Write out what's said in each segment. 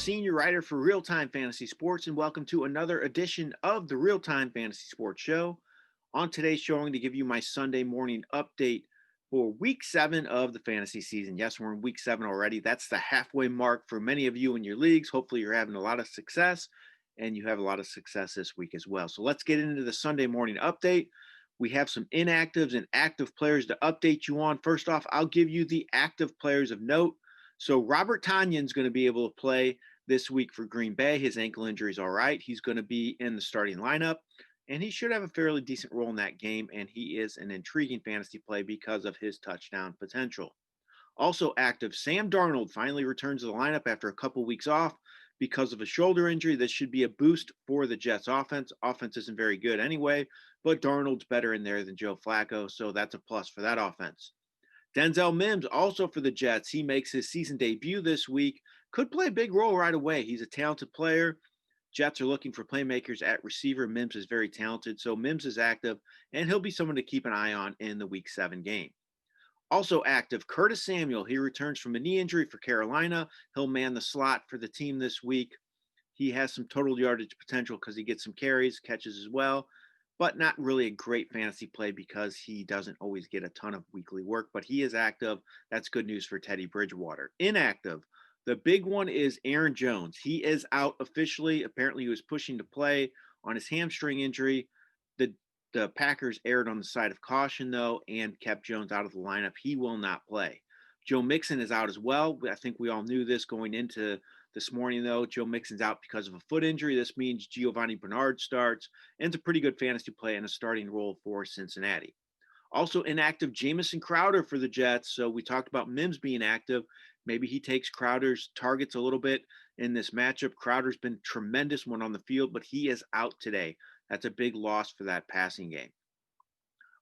senior writer for RealTime Fantasy Sports, and welcome to another edition of the RealTime Fantasy Sports Show. On today's show, I'm going to give you my Sunday morning update for Week 7 of the fantasy season. Yes, we're in Week 7 already. That's the halfway mark for many of you in your leagues. Hopefully, you're having a lot of success, and you have a lot of success this week as well. So let's get into the Sunday morning update. We have some inactives and active players to update you on. First off, I'll give you the active players of note. So Robert Tonyan's going to be able to play this week for Green Bay. His ankle injury is all right. He's going to be in the starting lineup, and he should have a fairly decent role in that game, and he is an intriguing fantasy play because of his touchdown potential. Also active, Sam Darnold finally returns to the lineup after a couple weeks off because of a shoulder injury. This should be a boost for the Jets offense. Offense isn't very good anyway, but Darnold's better in there than Joe Flacco, so that's a plus for that offense. Denzel Mims, also for the Jets, he makes his season debut this week. Could play a big role right away. He's a talented player. Jets are looking for playmakers at receiver. Mims is very talented, so Mims is active, and he'll be someone to keep an eye on in the Week 7 game. Also active, Curtis Samuel. He returns from a knee injury for Carolina. He'll man the slot for the team this week. He has some total yardage potential because he gets some carries, catches as well, but not really a great fantasy play because he doesn't always get a ton of weekly work, but he is active. That's good news for Teddy Bridgewater. Inactive, the big one is Aaron Jones. He is out officially. Apparently, he was pushing to play on his hamstring injury. The Packers erred on the side of caution, though, and kept Jones out of the lineup. He will not play. Joe Mixon is out as well. I think we all knew this going into this morning, though. Joe Mixon's out because of a foot injury. This means Giovanni Bernard starts, and it's a pretty good fantasy play and a starting role for Cincinnati. Also inactive, Jamison Crowder for the Jets. So we talked about Mims being active. Maybe he takes Crowder's targets a little bit in this matchup. Crowder's been tremendous when on the field, but he is out today. That's a big loss for that passing game.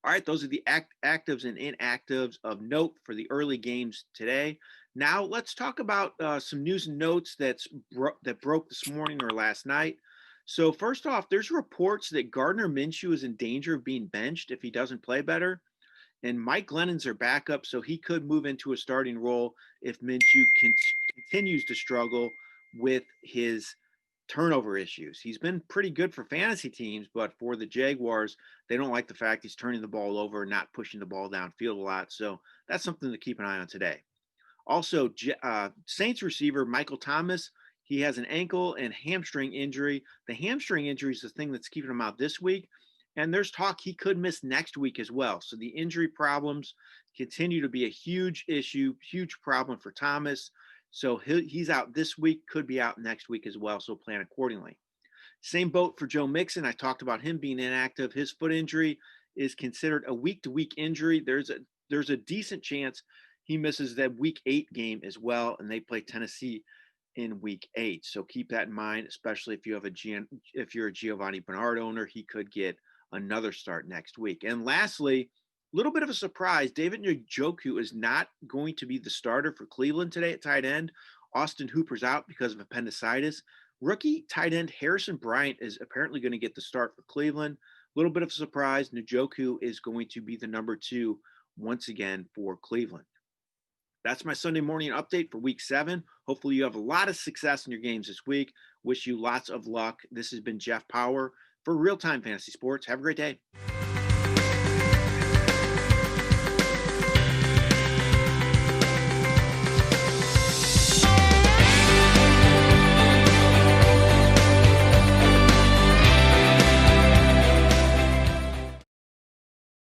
All right, those are the actives and inactives of note for the early games today. Now let's talk about some news and notes that broke this morning or last night. So first off, there's reports that Gardner Minshew is in danger of being benched if he doesn't play better. And Mike Glennon's their backup, so he could move into a starting role if Minshew continues to struggle with his turnover issues. He's been pretty good for fantasy teams, but for the Jaguars, they don't like the fact he's turning the ball over, not pushing the ball downfield a lot. So that's something to keep an eye on today. Also, Saints receiver Michael Thomas, he has an ankle and hamstring injury. The hamstring injury is the thing that's keeping him out this week. And there's talk he could miss next week as well. So the injury problems continue to be a huge issue, huge problem for Thomas. So he's out this week, could be out next week as well. So plan accordingly. Same boat for Joe Mixon. I talked about him being inactive. His foot injury is considered a week-to-week injury. There's a decent chance he misses that Week 8 game as well, and they play Tennessee in Week 8. So keep that in mind, especially if you're a Giovanni Bernard owner. He could get another start next week. And lastly, a little bit of a surprise, David Njoku is not going to be the starter for Cleveland today at tight end. Austin Hooper's out because of appendicitis. Rookie tight end Harrison Bryant is apparently going to get the start for Cleveland. A little bit of a surprise. Njoku is going to be the number 2 once again for Cleveland. That's my Sunday morning update for Week 7. Hopefully you have a lot of success in your games this week. Wish you lots of luck. This has been Jeff Paur for RealTime Fantasy Sports. Have a great day.